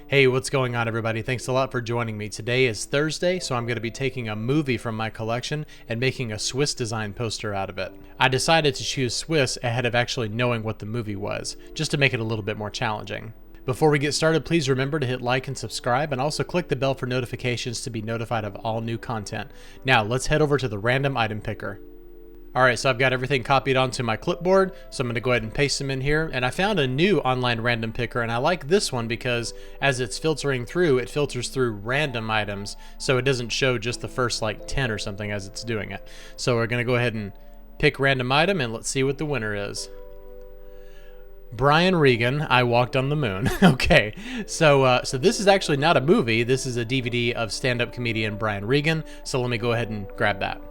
Hey, what's going on, everybody? Thanks a lot for joining me. Today is Thursday, so I'm going to be taking a movie from my collection and making a Swiss design poster out of it. I decided to choose Swiss ahead of actually knowing what the movie was, just to make it a little bit more challenging. Before we get started, please remember to hit like and subscribe, and also click the bell for notifications to be notified of all new content. Now, let's head over to the random item picker. Alright, so I've got everything copied onto my clipboard, so I'm going to go ahead and paste them in here. And I found a new online random picker, and I like this one because as it's filtering through, it filters through random items, so it doesn't show just the first like 10 or something as it's doing it. So we're going to go ahead and pick random item, and let's see what the winner is. Brian Regan, I Walked on the Moon. Okay, so this is actually not a movie. This is a DVD of stand-up comedian Brian Regan, so let me go ahead and grab that.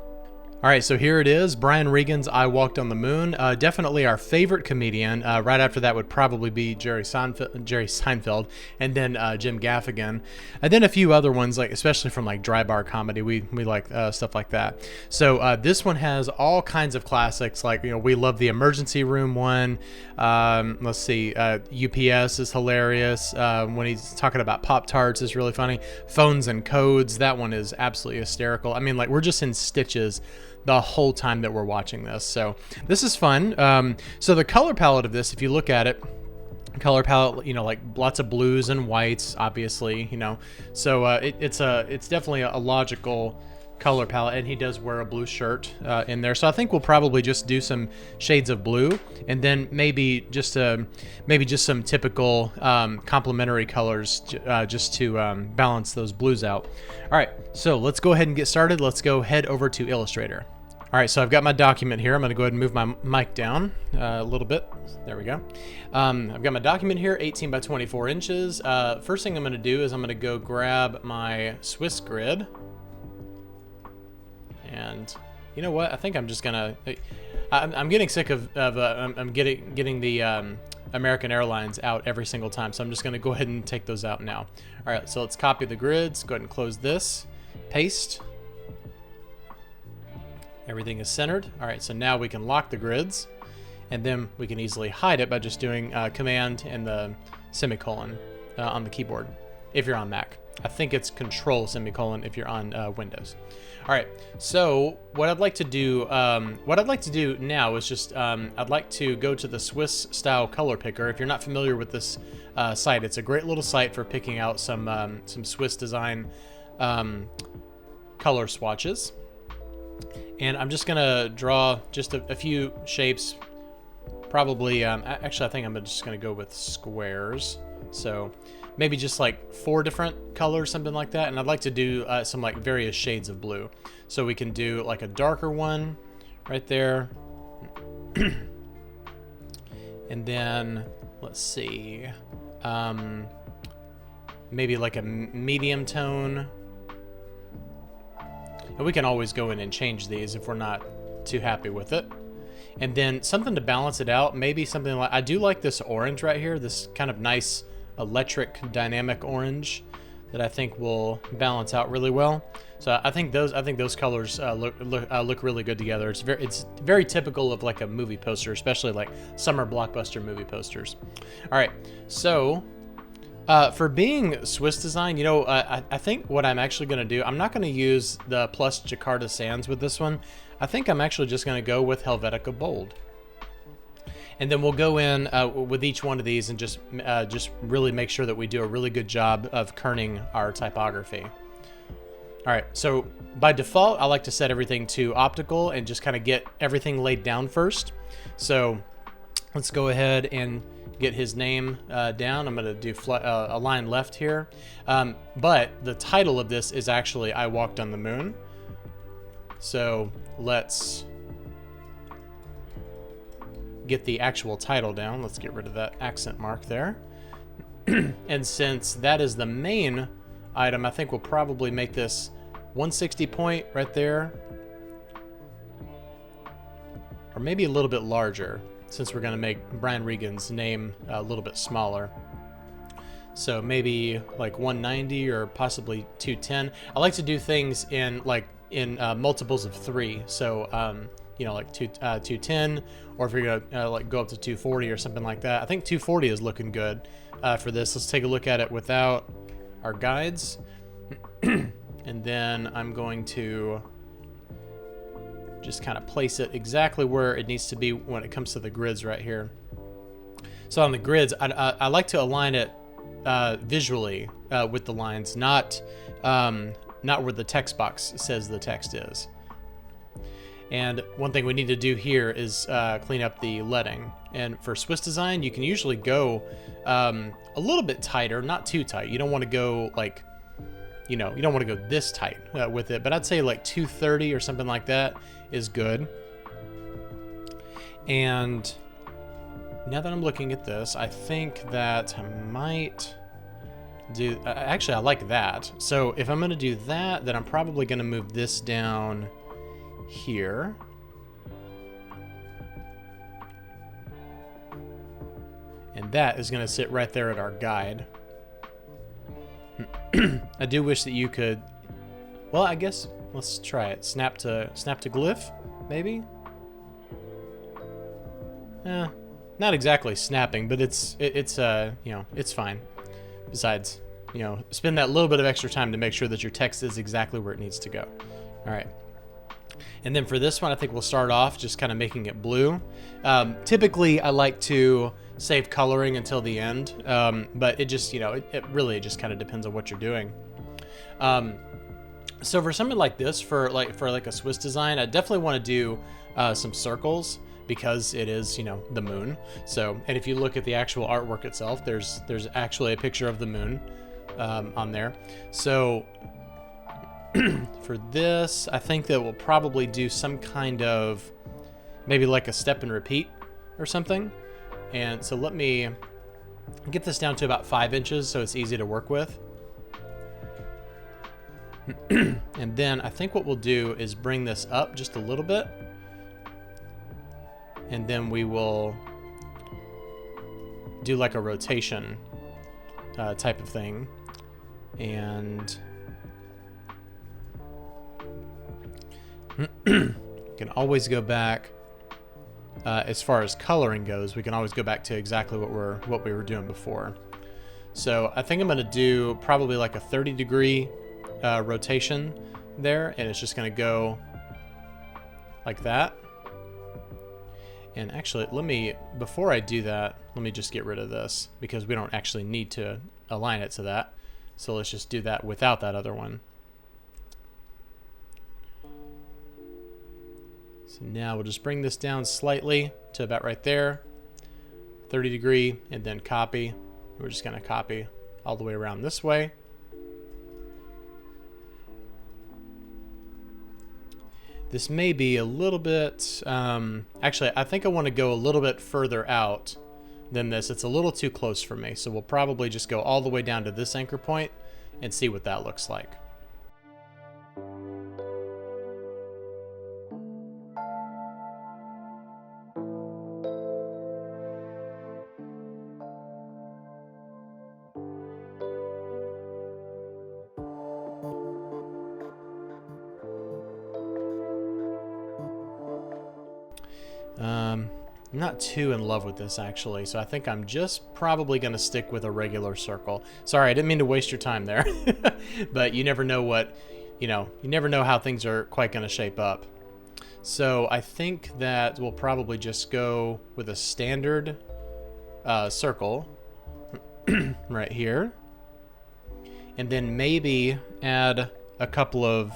All right, so here it is, Brian Regan's I Walked on the Moon. Definitely our favorite comedian. Right after that would probably be Jerry Seinfeld, and then Jim Gaffigan, and then a few other ones, like especially from like dry bar comedy. We like stuff like that. So this one has all kinds of classics, like we love the Emergency Room one. Let's see, UPS is hilarious. When he's talking about Pop-Tarts is really funny. Phones and Codes, that one is absolutely hysterical. I mean, like we're just in stitches the whole time that we're watching this. So this is fun. So the color palette of this, if you look at it, color palette, like lots of blues and whites, obviously, so it's definitely a logical color palette, and he does wear a blue shirt in there. So I think we'll probably just do some shades of blue, and then maybe just some typical complementary colors just to balance those blues out. All right, so let's go ahead and get started. Let's go head over to Illustrator. All right, so I've got my document here. I'm going to go ahead and move my mic down a little bit. There we go. I've got my document here, 18 by 24 inches. First thing I'm going to do is I'm going to go grab my Swiss grid. And you know what? I think I'm just gonna. I'm getting sick of I'm getting the American Airlines out every single time, so I'm just gonna go ahead and take those out now. All right, so let's copy the grids. Go ahead and close this. Paste. Everything is centered. All right, so now we can lock the grids, and then we can easily hide it by just doing Command and the semicolon on the keyboard if you're on Mac. I think it's Control semicolon if you're on Windows. All right, so what I'd like to do now is just I'd like to go to the Swiss style color picker. If you're not familiar with this site, it's a great little site for picking out some Swiss design color swatches. And I'm just gonna draw just a few shapes. Probably, actually, I think I'm just gonna go with squares. So maybe just like 4 different colors, something like that. And I'd like to do some like various shades of blue. So we can do like a darker one right there. And then let's see, maybe like a medium tone. And we can always go in and change these if we're not too happy with it. And then something to balance it out, maybe something like, I do like this orange right here, this kind of nice electric dynamic orange that I think will balance out really well. So I think those colors look really good together. It's very typical of like a movie poster, especially like summer blockbuster movie posters. All right, so for being Swiss design, I think what I'm actually going to do, I'm not going to use the Plus Jakarta Sands with this one. I think I'm actually just going to go with Helvetica Bold. And then we'll go in with each one of these and just really make sure that we do a really good job of kerning our typography. All right, so by default, I like to set everything to optical and just kind of get everything laid down first. So let's go ahead and get his name down. I'm going to do a line left here. But the title of this is actually I Walked on the Moon. So let's get the actual title down. Let's get rid of that accent mark there. And since that is the main item, I think we'll probably make this 160 point right there. Or maybe a little bit larger, since we're going to make Brian Regan's name a little bit smaller. So maybe like 190 or possibly 210. I like to do things in multiples of 3. So like 210, or if you're gonna like go up to 240 or something like that. I think 240 is looking good for this. Let's take a look at it without our guides. And then I'm going to just kind of place it exactly where it needs to be when it comes to the grids right here. So on the grids, I like to align it visually with the lines, not where the text box says the text is. And one thing we need to do here is clean up the leading. And for Swiss design, you can usually go a little bit tighter, not too tight. You don't want to go like, you don't want to go this tight with it, but I'd say like 230 or something like that is good. And now that I'm looking at this, I think that I might do, actually I like that. So if I'm going to do that, then I'm probably going to move this down here. And that is going to sit right there at our guide. I do wish that you could, well, I guess let's try it. Snap to glyph, maybe? Not exactly snapping, but it's it's fine. Besides, spend that little bit of extra time to make sure that your text is exactly where it needs to go. All right. And then for this one, I think we'll start off just kind of making it blue. Typically, I like to save coloring until the end, but it just, it really just kind of depends on what you're doing. So for something like this, for a Swiss design, I definitely want to do some circles because it is, the moon. So, and if you look at the actual artwork itself, there's actually a picture of the moon on there. So for this, I think that we'll probably do some kind of, maybe like a step and repeat or something. And so let me get this down to about 5 inches so it's easy to work with. And then I think what we'll do is bring this up just a little bit. And then we will do like a rotation type of thing. And can always go back. As far as coloring goes, we can always go back to exactly what we were doing before. So I think I'm going to do probably like a 30-degree rotation there, and it's just going to go like that. And actually, before I do that, let me just get rid of this because we don't actually need to align it to that. So let's just do that without that other one. So now we'll just bring this down slightly to about right there, 30-degree, and then copy. We're just going to copy all the way around this way. This may be a little bit, actually, I think I want to go a little bit further out than this. It's a little too close for me, so we'll probably just go all the way down to this anchor point and see what that looks like. I'm not too in love with this actually, so I think I'm just probably going to stick with a regular circle. Sorry, I didn't mean to waste your time there, but you never know you never know how things are quite going to shape up. So I think that we'll probably just go with a standard circle right here, and then maybe add a couple of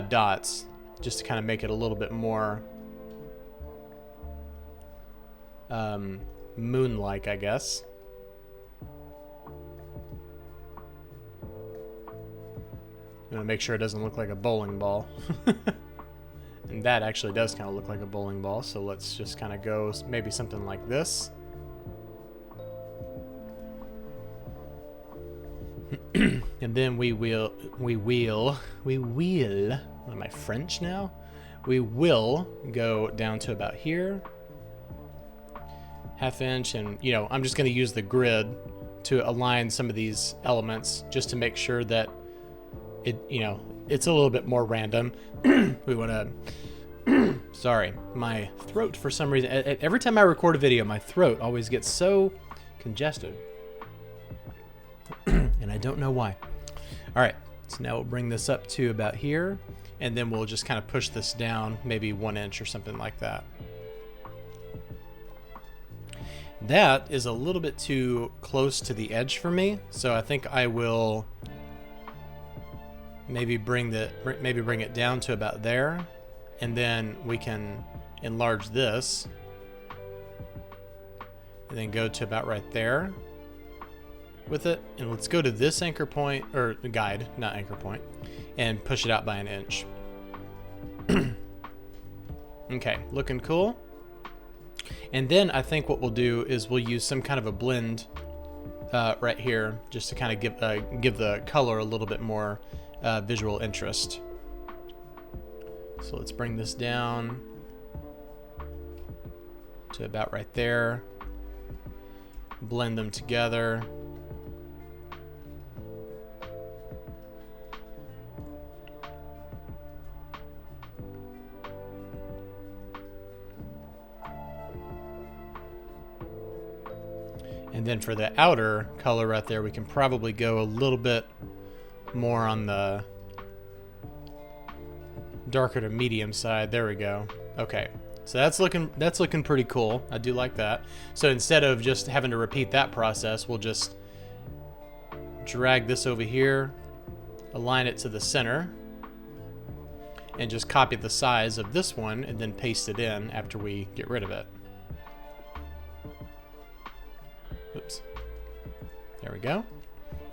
dots just to kind of make it a little bit more moon-like, I guess. I'm gonna make sure it doesn't look like a bowling ball. And that actually does kind of look like a bowling ball, so let's just kind of go maybe something like this. And then we will, what am I, French now? We will go down to about here, ½ inch, and I'm just going to use the grid to align some of these elements just to make sure that it, it's a little bit more random. We want to, Sorry, my throat for some reason, every time I record a video, my throat always gets so congested. And I don't know why. All right, so now we'll bring this up to about here, and then we'll just kind of push this down, maybe 1 inch or something like that. That is a little bit too close to the edge for me, so I think I will maybe bring it down to about there, and then we can enlarge this, and then go to about right there with it. And let's go to this anchor point, or guide, not anchor point, and push it out by 1 inch. Okay, looking cool. And then I think what we'll do is we'll use some kind of a blend right here, just to kind of give the color a little bit more visual interest. So let's bring this down to about right there. Blend them together. And then for the outer color right there, we can probably go a little bit more on the darker to medium side. There we go. Okay, so that's looking pretty cool. I do like that. So instead of just having to repeat that process, we'll just drag this over here, align it to the center, and just copy the size of this one and then paste it in after we get rid of it. Oops. There we go.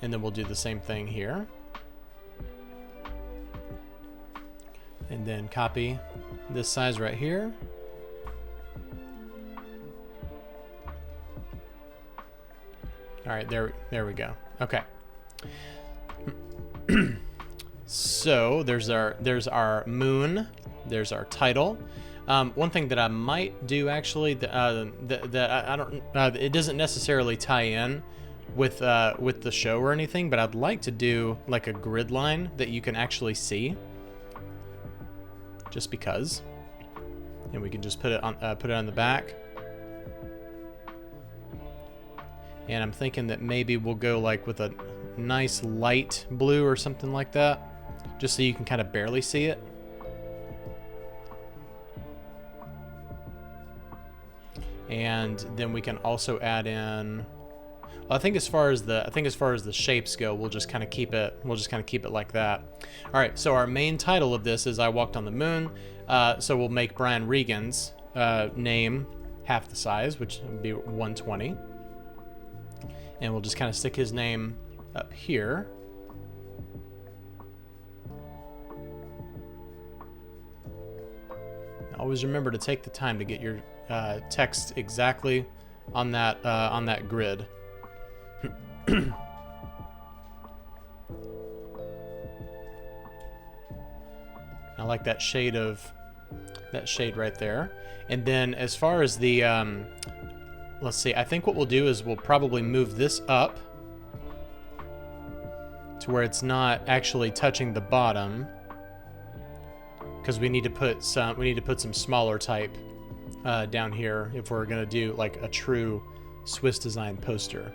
And then we'll do the same thing here. And then copy this size right here. All right, there we go. Okay. So there's our moon. There's our title. One thing that I might do actually that I don't it doesn't necessarily tie in with the show or anything, but I'd like to do like a grid line that you can actually see, just because, and we can just put it on the back. And I'm thinking that maybe we'll go like with a nice light blue or something like that, just so you can kind of barely see it. And then we can also add in, I think as far as the shapes go, we'll just kind of keep it like that. All right, so our main title of this is I Walked on the Moon. So we'll make Brian Regan's name half the size, which would be 120. And we'll just kind of stick his name up here. Always remember to take the time to get your text exactly on that grid. I like that shade right there. And then as far as the let's see, I think what we'll do is we'll probably move this up to where it's not actually touching the bottom, because we need to put some smaller type down here if we're gonna do like a true Swiss design poster.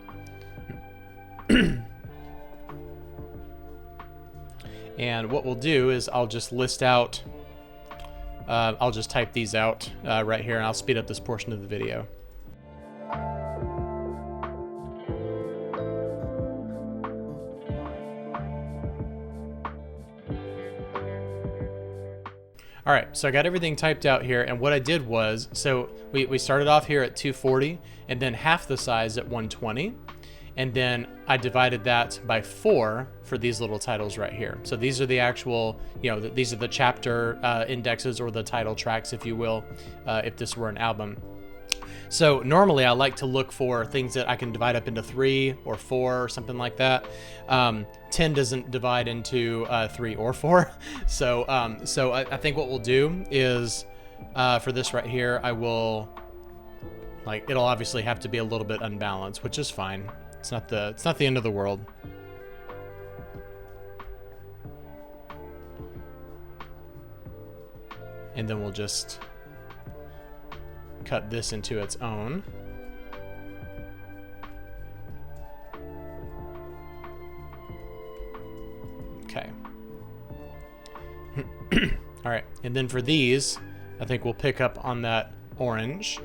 And what we'll do is I'll just list out, I'll just type these out right here, and I'll speed up this portion of the video. All right, so I got everything typed out here, and what I did was, so we started off here at 240, and then half the size at 120, and then I divided that by 4 for these little titles right here. So these are the actual, these are the chapter indexes, or the title tracks, if you will, if this were an album. So normally I like to look for things that I can divide up into 3 or 4 or something like that. 10 doesn't divide into 3 or 4. So I think what we'll do is for this right here, I will, it'll obviously have to be a little bit unbalanced, which is fine. It's not the end of the world. And then we'll just cut this into its own. Okay. All right, and then for these, I think we'll pick up on that orange.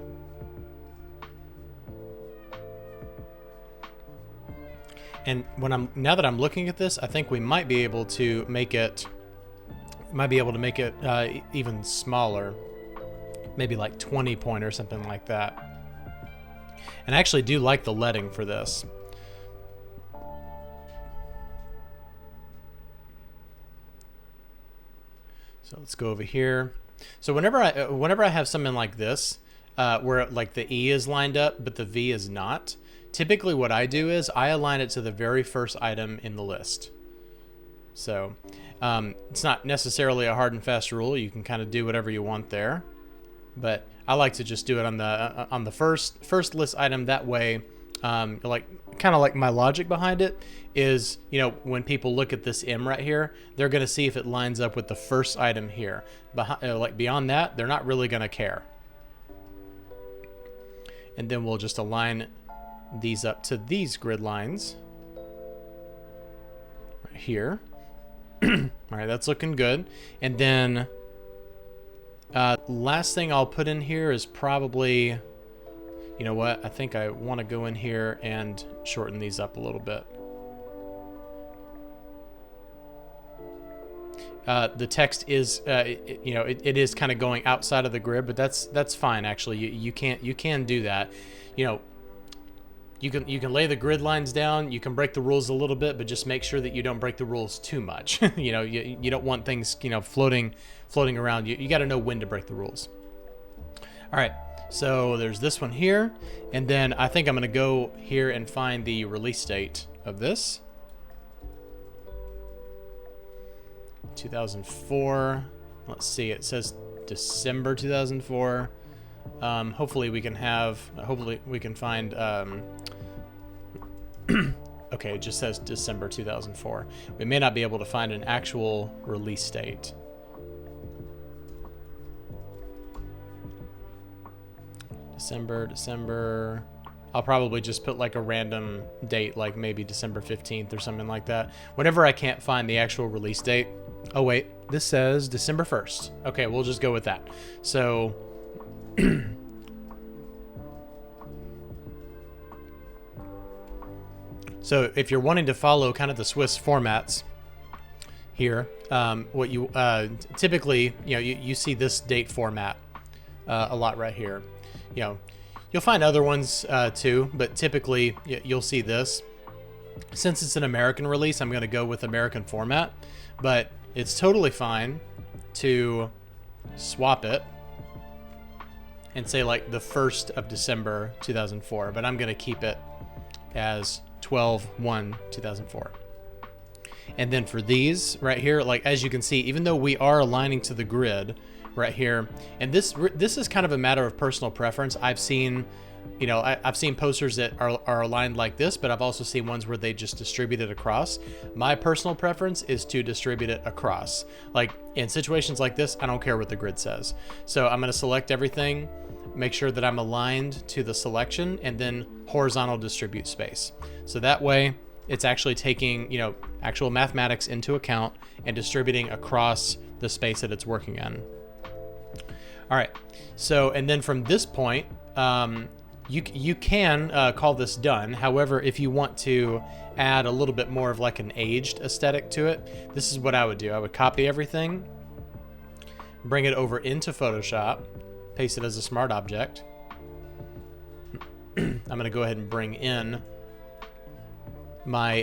And now that I'm looking at this, I think we might be able to make it even smaller, maybe like 20 point or something like that. And I actually do like the leading for this. So let's go over here. So whenever I have something like this, where like the E is lined up but the V is not, typically what I do is I align it to the very first item in the list. So it's not necessarily a hard and fast rule. You can kind of do whatever you want there, but I like to just do it on the first list item. That way, like kind of like my logic behind it is, you know, when people look at this M right here, they're going to see if it lines up with the first item here. Like beyond that, they're not really going to care. And then we'll just align these up to these grid lines right here. All right, that's looking good. And then last thing I'll put in here is probably, you know what, I think I want to go in here and shorten these up a little bit. The text is, you know, it is kind of going outside of the grid, but that's fine actually. You can do that. You know, you can lay the grid lines down. You can break the rules a little bit, but just make sure that you don't break the rules too much. You know, you don't want things, you know, floating around. You got to know when to break the rules. All right. So there's this one here, and then I think I'm going to go here and find the release date of this. 2004. Let's see, it says December 2004. Hopefully we can find okay, it just says December 2004. We may not be able to find an actual release date. December. I'll probably just put like a random date, like maybe December 15th or something like that. Whenever I can't find the actual release date. Oh wait, this says December 1st. Okay, we'll just go with that. So so if you're wanting to follow kind of the Swiss formats here, what you typically, you know, you see this date format a lot right here. You know, you'll find other ones too, but typically you'll see this. Since it's an American release, I'm going to go with American format, but it's totally fine to swap it and say like the 1st of December 2004, but I'm going to keep it as 12/1/2004. And then for these right here, like as you can see, even though we are aligning to the grid right here, and this is kind of a matter of personal preference. I've seen, you know, I've seen posters that are aligned like this, but I've also seen ones where they just distribute it across. My personal preference is to distribute it across. Like in situations like this, I don't care what the grid says. So I'm going to select everything, make sure that I'm aligned to the selection, and then horizontal distribute space. So that way it's actually taking, you know, actual mathematics into account and distributing across the space that it's working in. All right, so, and then from this point, you can call this done. However, if you want to add a little bit more of like an aged aesthetic to it, this is what I would do. I would copy everything, bring it over into Photoshop, paste it as a smart object. I'm gonna go ahead and bring in my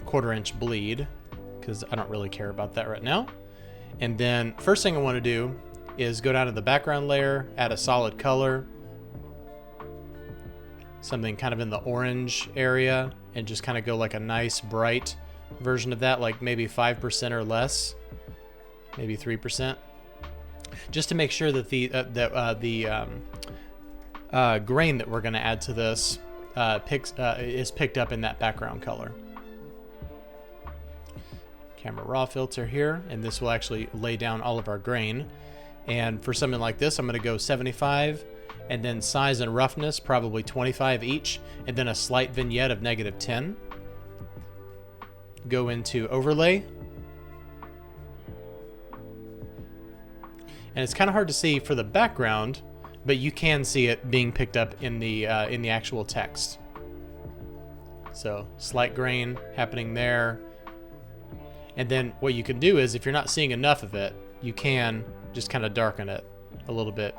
1/4 inch bleed because I don't really care about that right now. And then first thing I want to do is go down to the background layer, add a solid color, something kind of in the orange area, and just kind of go like a nice bright version of that, like maybe 5% or less, maybe 3%, just to make sure that the grain that we're going to add to this is picked up in that background color. Camera raw filter here, and this will actually lay down all of our grain. And for something like this, I'm going to go 75, And then size and roughness, probably 25 each, and then a slight vignette of -10. Go into overlay. And it's kind of hard to see for the background, but you can see it being picked up in the actual text. So slight grain happening there. And then what you can do is, if you're not seeing enough of it, you can just kind of darken it a little bit.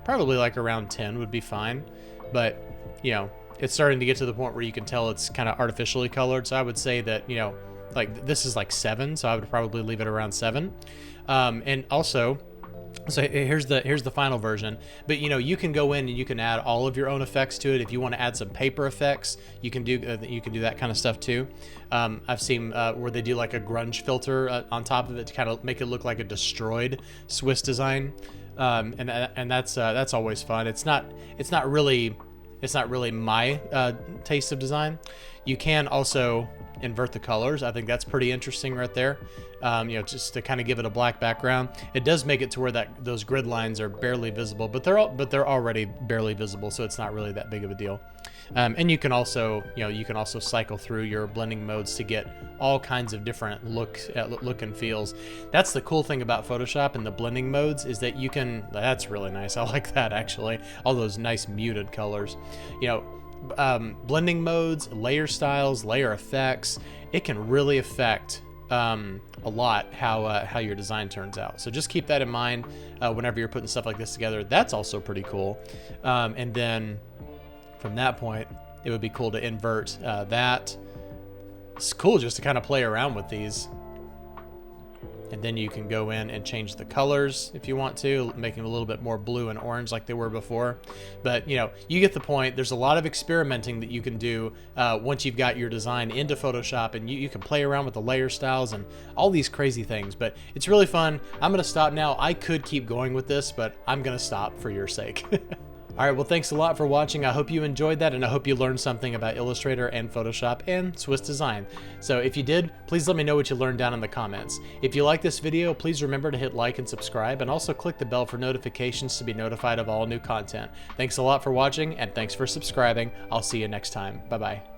Probably like around 10 would be fine. But, you know, it's starting to get to the point where you can tell it's kind of artificially colored. So I would say that, you know, like this is like 7. So I would probably leave it around 7. And also, so here's the final version, but you know, you can go in and you can add all of your own effects to it. If you want to add some paper effects, you can do that kind of stuff too. I've seen where they do like a grunge filter on top of it to kind of make it look like a destroyed Swiss design, and that's always fun. It's not really my taste of design. You can also invert the colors. I think that's pretty interesting right there. You know, just to kind of give it a black background. It does make it to where those grid lines are barely visible, but they're already barely visible, so it's not really that big of a deal. And you can also cycle through your blending modes to get all kinds of different look and feels. That's the cool thing about Photoshop and the blending modes, is that you can. That's really nice. I like that actually. All those nice muted colors. You know, blending modes, layer styles, layer effects. It can really affect a lot how your design turns out. So just keep that in mind whenever you're putting stuff like this together. That's also pretty cool. And then from that point, it would be cool to invert that. It's cool just to kind of play around with these. And then you can go in and change the colors if you want to, making them a little bit more blue and orange like they were before. But, you know, you get the point. There's a lot of experimenting that you can do once you've got your design into Photoshop, and you can play around with the layer styles and all these crazy things. But it's really fun. I'm going to stop now. I could keep going with this, but I'm going to stop for your sake. All right, well, thanks a lot for watching. I hope you enjoyed that, and I hope you learned something about Illustrator and Photoshop and Swiss design. So if you did, please let me know what you learned down in the comments. If you like this video, please remember to hit like and subscribe, and also click the bell for notifications to be notified of all new content. Thanks a lot for watching, and thanks for subscribing. I'll see you next time. Bye-bye.